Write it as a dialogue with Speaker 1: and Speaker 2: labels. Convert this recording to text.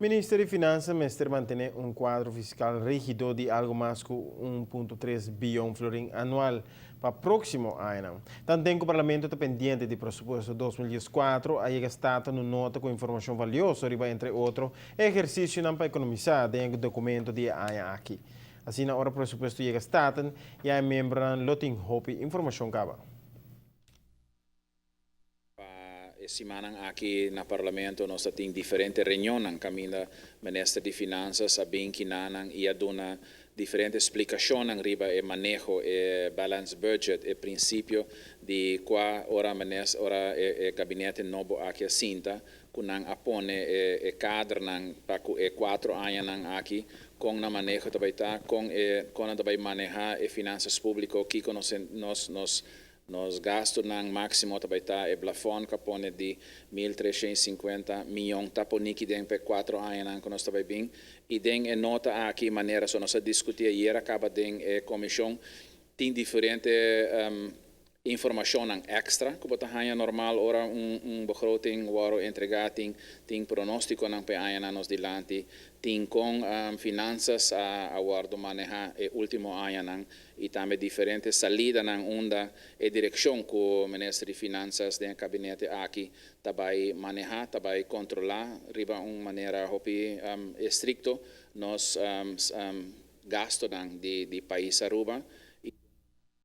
Speaker 1: Ministro de Finanzas Mester mantiene un cuadro fiscal rígido de algo más que 1,3 billón florín anual para próximo año. También el Parlamento está pendiente del presupuesto 2014, ha llegado una nota con información valiosa, entre otros, ejercicio para economizar en el documento de año aquí. Así, ahora el presupuesto llega a Staten y hay miembros Loting Hopi información caba.
Speaker 2: Semana aqui no Parlamento nós temos diferentes reuniões caminho ministro de Finanças a bem que nanang e a dona diferentes explicações riba e manejo e balance budget e princípio de qual ora ministro ora e gabinete novo aqui sinta kunang apone e cadre nang paku e 4 anos nang aqui com na manejo também tá com também manejar e finanças públicas que nos gastos ng máximo tabita e plafon kapone di 1.350 milhões tapo niki den pe 4 anos nang konos tabay bing e den e nota aqui maneira so nos discutir iera acaba den e comissão tem diferente informação extra que bota hanya normal ora begroting waro entregating ting pronostico nang pe ayan nos dilanti ting com finanças a guardo maneja e último ayan nang e também diferente salida nang onda e direção que o ministro de finanças den gabinete aqui tabai maneja tabai controlar riba maneira hopi estricto nos gasto nang di país aruba